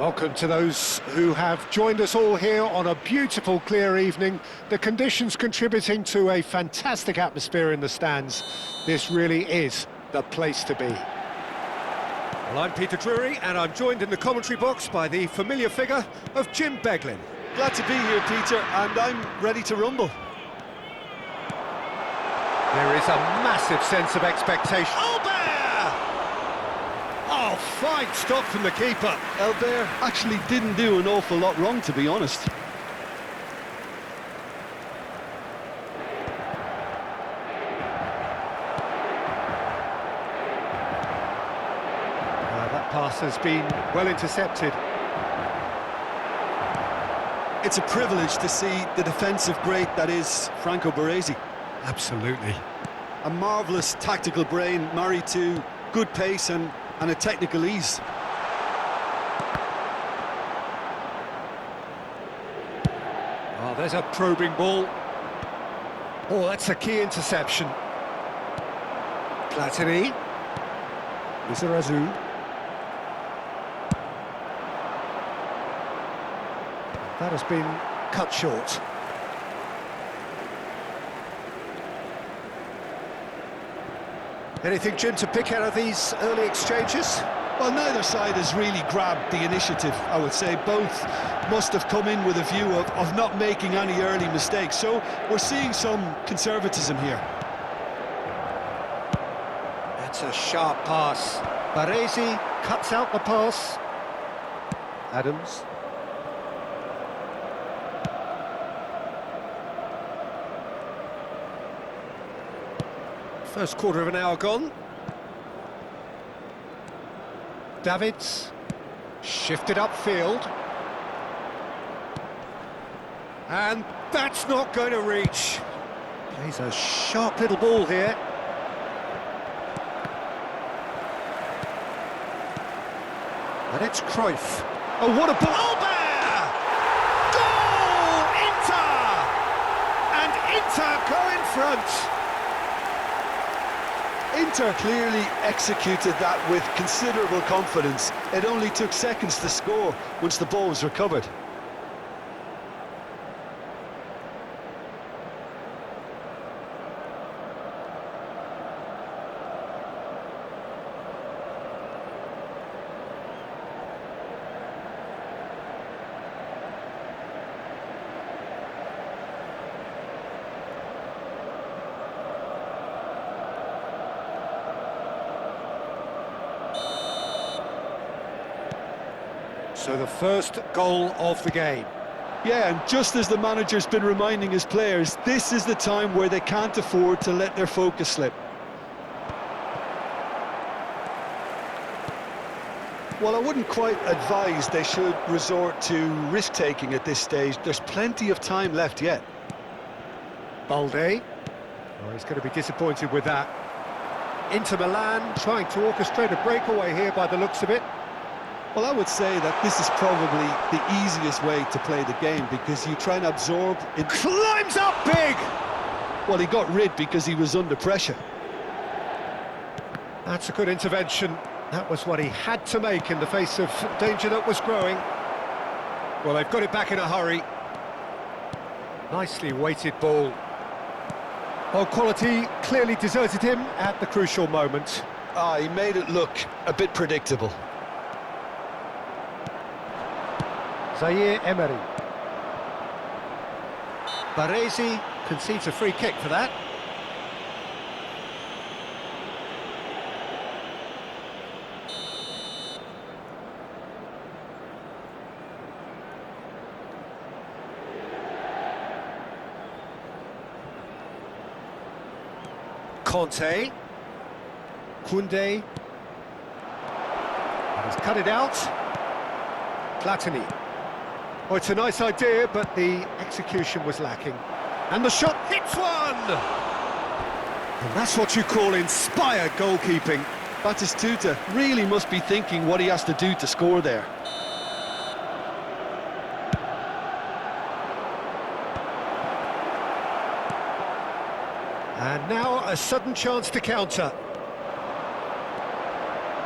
Welcome to those who have joined us all here on a beautiful, clear evening. The conditions contributing to a fantastic atmosphere in the stands. This really is the place to be. Well, I'm Peter Drury, and I'm joined in the commentary box by the familiar figure of Jim Beglin. Glad to be here, Peter, and I'm ready to rumble. There is a massive sense of expectation. Albert! Oh, fine stop from the keeper. Albert actually didn't do an awful lot wrong, to be honest. That pass has been well intercepted. It's a privilege to see the defensive great that is Franco Baresi. Absolutely. A marvellous tactical brain married to good pace and a technical ease. Oh, there's a probing ball. Oh, that's a key interception. Platini. Lizarazu. That has been cut short. Anything, Jim, to pick out of these early exchanges? Well, neither side has really grabbed the initiative, I would say. Both must have come in with a view of not making any early mistakes. So we're seeing some conservatism here. That's a sharp pass. Baresi cuts out the pass. Adams. First quarter of an hour gone. Davids. Shifted upfield. And that's not going to reach. Plays a sharp little ball here. And it's Cruyff. Oh, what a ball! Albert! Goal! Inter! And Inter go in front. Inter clearly executed that with considerable confidence. It only took seconds to score once the ball was recovered. So the first goal of the game. Yeah, and just as the manager's been reminding his players, this is the time where they can't afford to let their focus slip. Well, I wouldn't quite advise they should resort to risk-taking at this stage. There's plenty of time left yet. Balde. Oh, he's going to be disappointed with that. Inter Milan trying to orchestrate a breakaway here by the looks of it. Well, I would say that this is probably the easiest way to play the game because you try and absorb... It climbs up big! Well, he got rid because he was under pressure. That's a good intervention. That was what he had to make in the face of danger that was growing. Well, they've got it back in a hurry. Nicely weighted ball. Well, quality clearly deserted him at the crucial moment. He made it look a bit predictable. Zaire Emery. Baresi concedes a free kick for that. Conte. Koundé. He's cut it out. Platini. Oh, it's a nice idea, but the execution was lacking. And the shot hits one! And that's what you call inspired goalkeeping. Batistuta really must be thinking what he has to do to score there. And now a sudden chance to counter.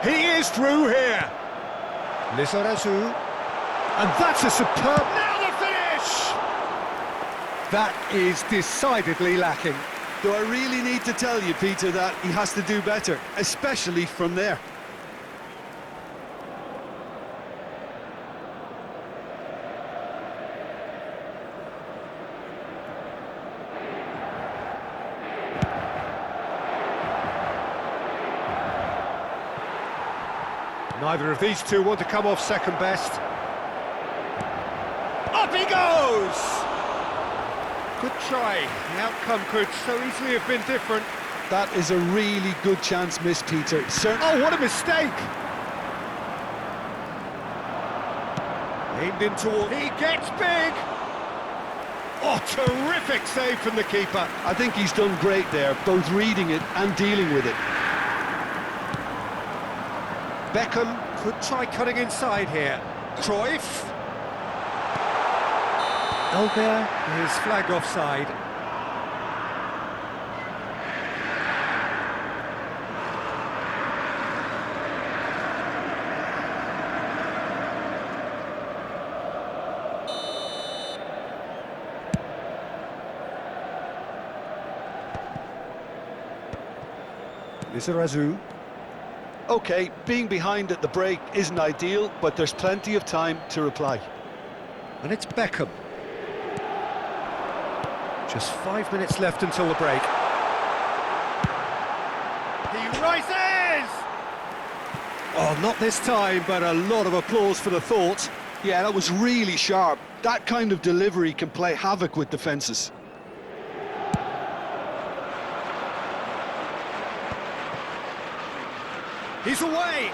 He is through here. Lizarazu. And that's a superb... Now the finish! That is decidedly lacking. Do I really need to tell you, Peter, that he has to do better, especially from there? Neither of these two want to come off second best. Up he goes! Good try. The outcome could so easily have been different. That is a really good chance missed, Peter. Oh, what a mistake! Aimed in toward... He gets big! Oh, terrific save from the keeper. I think he's done great there, both reading it and dealing with it. Beckham could try cutting inside here. Cruyff. Elber is flagged offside. Lizarazu. OK, being behind at the break isn't ideal, but there's plenty of time to reply. And it's Beckham. Just 5 minutes left until the break. He rises! Oh, not this time, but a lot of applause for the thought. Yeah, that was really sharp. That kind of delivery can play havoc with defences. He's away!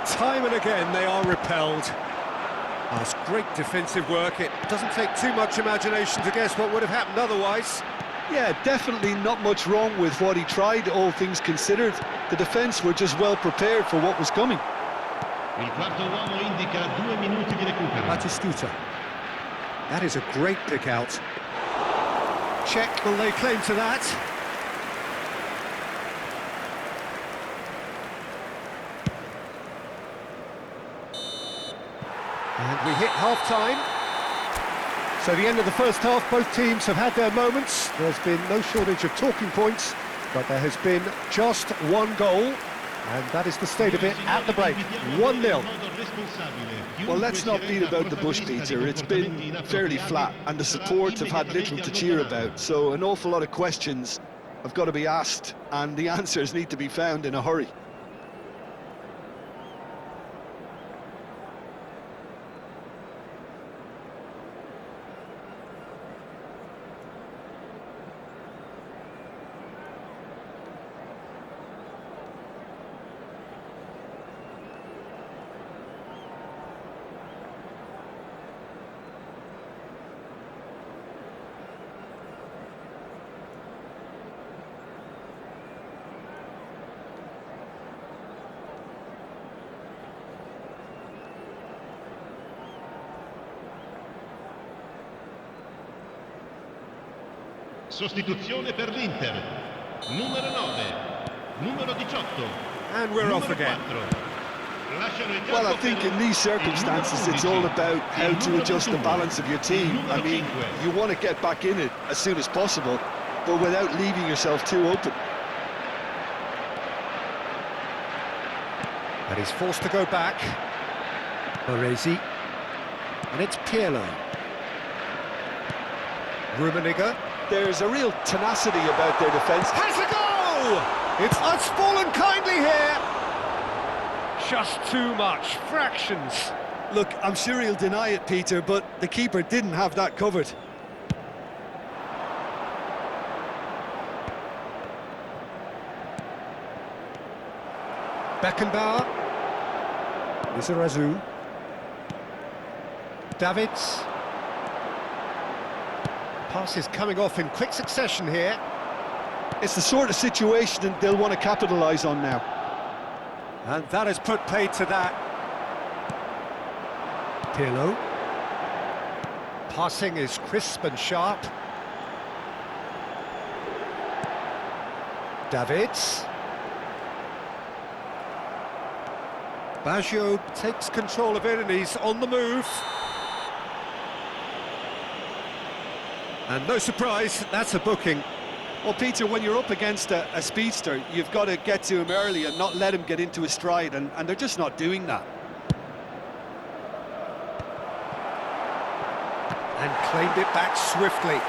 Time and again they are repelled. That's great defensive work. It doesn't take too much imagination to guess what would have happened otherwise. Yeah, definitely not much wrong with what he tried, all things considered. The defence were just well prepared for what was coming. Il quarto uomo indica 2 minuti di recupero. Batistuta. That is a great pick out. Check will lay claim to that. And we hit half-time. So the end of the first half, both teams have had their moments. There's been no shortage of talking points, but there has been just one goal, and that is the state of it at the break. 1-0. Well, let's not beat about the bush, Peter. It's been fairly flat, and the support have had little to cheer about, so an awful lot of questions have got to be asked, and the answers need to be found in a hurry. Sostituzione per l'Inter. Numero 9, numero 18. And we're off again. Well, I think in these circumstances it's all about how to adjust the balance of your team. I mean, you want to get back in it as soon as possible, but without leaving yourself too open. And he's forced to go back. Baresi. And it's Pirlo. Rummenigge. There's a real tenacity about their defence. Has a goal! It's us fallen kindly here. Just too much, fractions. Look, I'm sure he'll deny it, Peter, but the keeper didn't have that covered. Beckenbauer. Lizarazu. Davids. Pass is coming off in quick succession here. It's the sort of situation that they'll want to capitalise on now. And that has put paid to that. Pirlo. Passing is crisp and sharp. Davids. Baggio takes control of it and he's on the move. And no surprise, that's a booking. Well, Peter, when you're up against a speedster, you've got to get to him early and not let him get into his stride, and they're just not doing that. And claimed it back swiftly.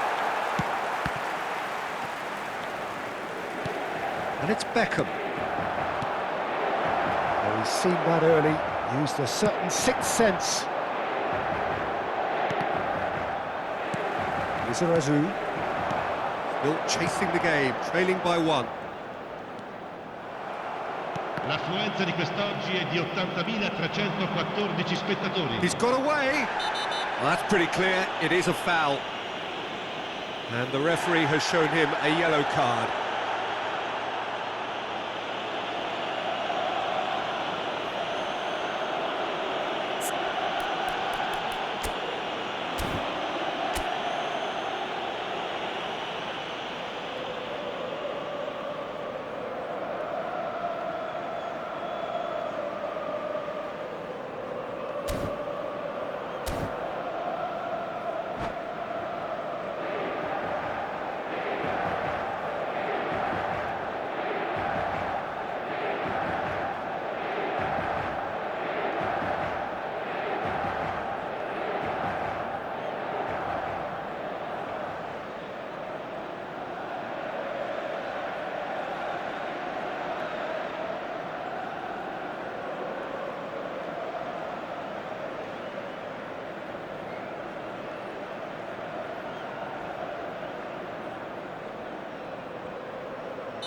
And it's Beckham. Well, he's seen that early, used a certain sixth sense. Lizarazu. Still chasing the game, trailing by 1. L'affluenza di quest'oggi è di 80.314 spettatori. He's got away. Well, that's pretty clear, it is a foul. And the referee has shown him a yellow card.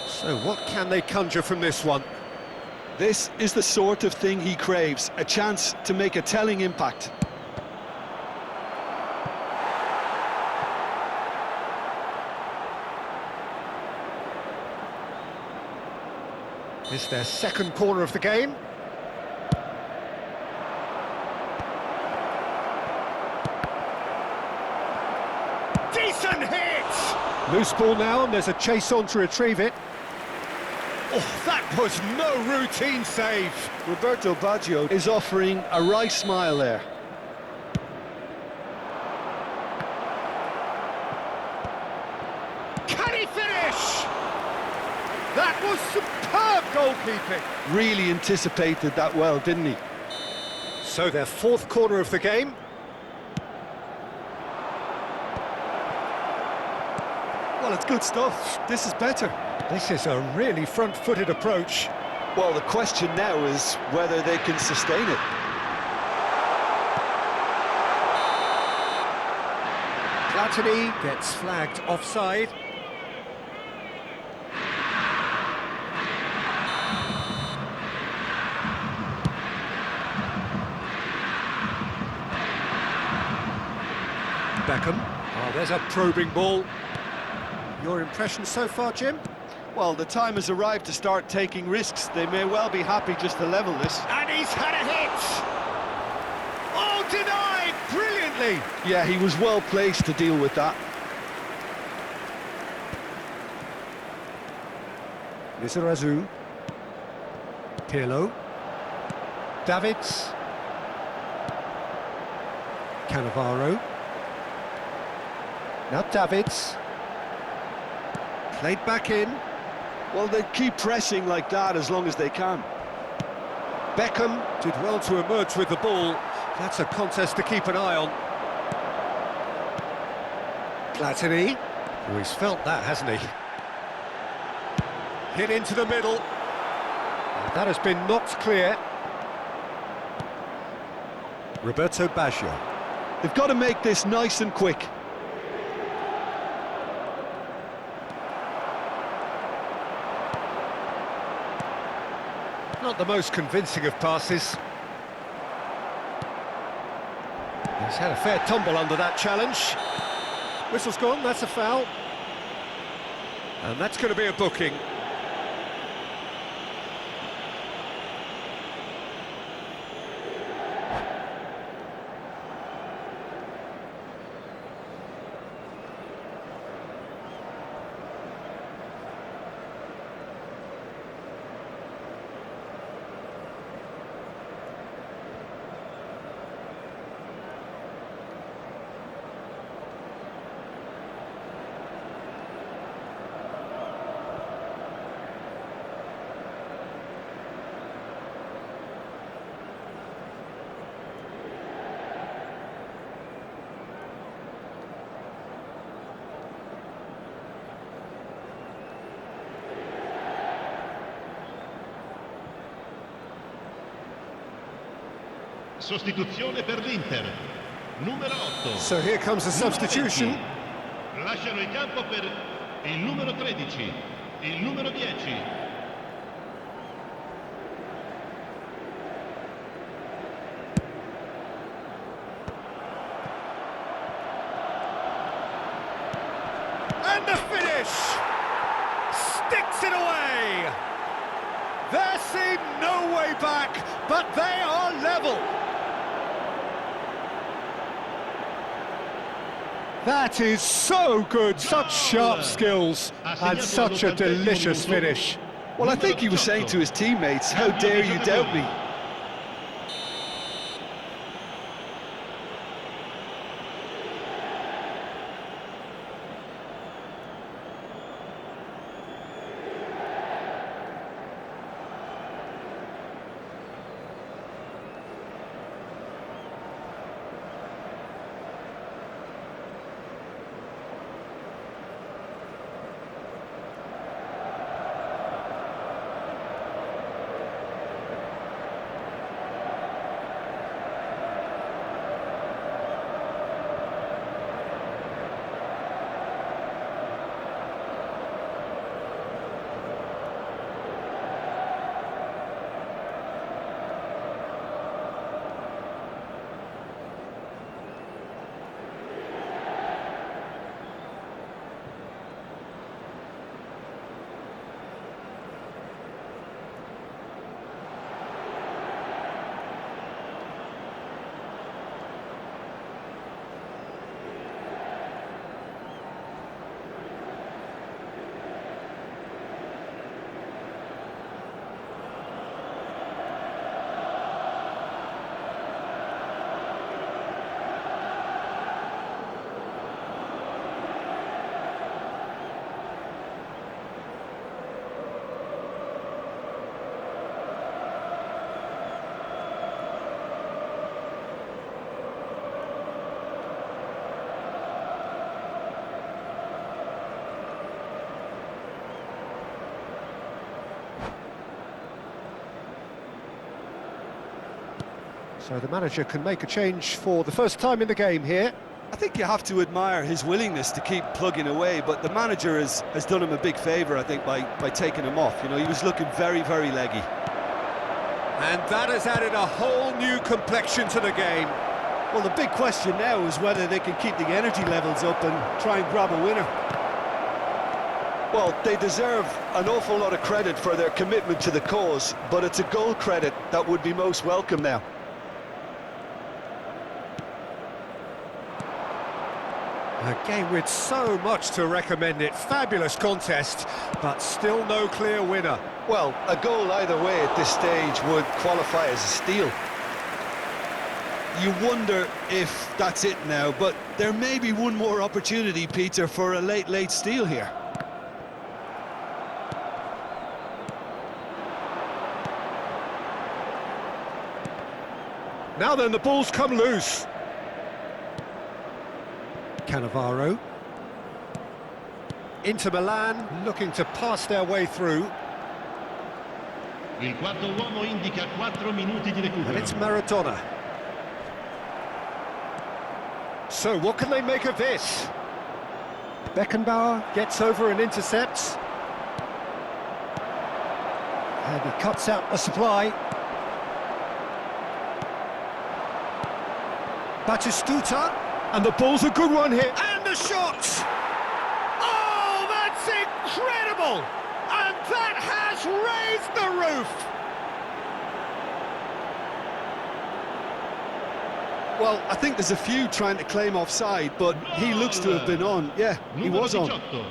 So what can they conjure from this one? This is the sort of thing he craves, a chance to make a telling impact. It's their second corner of the game. Decent hit! Loose ball now, and there's a chase on to retrieve it. Oh, that was no routine save. Roberto Baggio is offering a wry smile there. Can he finish? That was superb goalkeeping. Really anticipated that well, didn't he? So their fourth corner of the game. Well, it's good stuff. This is better. This is a really front-footed approach. Well, the question now is whether they can sustain it. Platini gets flagged offside. Beckham. Oh, there's a probing ball. Your impression so far, Jim? Well, the time has arrived to start taking risks. They may well be happy just to level this. And he's had a hit! Oh, denied! Brilliantly! Yeah, he was well placed to deal with that. Lizarazu. Pirlo. Davids. Cannavaro. Now Davids. Played back in. Well, they keep pressing like that as long as they can. Beckham did well to emerge with the ball. That's a contest to keep an eye on. Platini. Oh, he's felt that, hasn't he? Hit into the middle. And that has been knocked clear. Roberto Baggio. They've got to make this nice and quick. Not the most convincing of passes. He's had a fair tumble under that challenge. Whistle's gone, that's a foul. And that's going to be a booking. Sostituzione per l'Inter. Numero 8. So here comes the substitution. Lasciano il campo per il numero 13, il numero 10. And the finish! Sticks it away! There seemed no way back, but they are level. That is so good, such sharp skills, and such a delicious finish. Well, I think he was saying to his teammates, how dare you doubt me? So the manager can make a change for the first time in the game here. I think you have to admire his willingness to keep plugging away, but the manager has done him a big favour, I think, by taking him off. You know, he was looking very, very leggy. And that has added a whole new complexion to the game. Well, the big question now is whether they can keep the energy levels up and try and grab a winner. Well, they deserve an awful lot of credit for their commitment to the cause, but it's a goal credit that would be most welcome now. A game with so much to recommend it. Fabulous contest, but still no clear winner. Well, a goal either way at this stage would qualify as a steal. You wonder if that's it now, but there may be one more opportunity, Peter, for a late steal here. Now then, the ball's come loose. Cannavaro. Inter Milan looking to pass their way through. Il quarto uomo indica 4 minuti di recupero. And it's Maradona. So what can they make of this? Beckenbauer gets over and intercepts. And he cuts out the supply. Batistuta. And the ball's a good one here. And the shot! Oh, that's incredible! And that has raised the roof! Well, I think there's a few trying to claim offside, but he looks to have been on. Yeah, he was on. 18.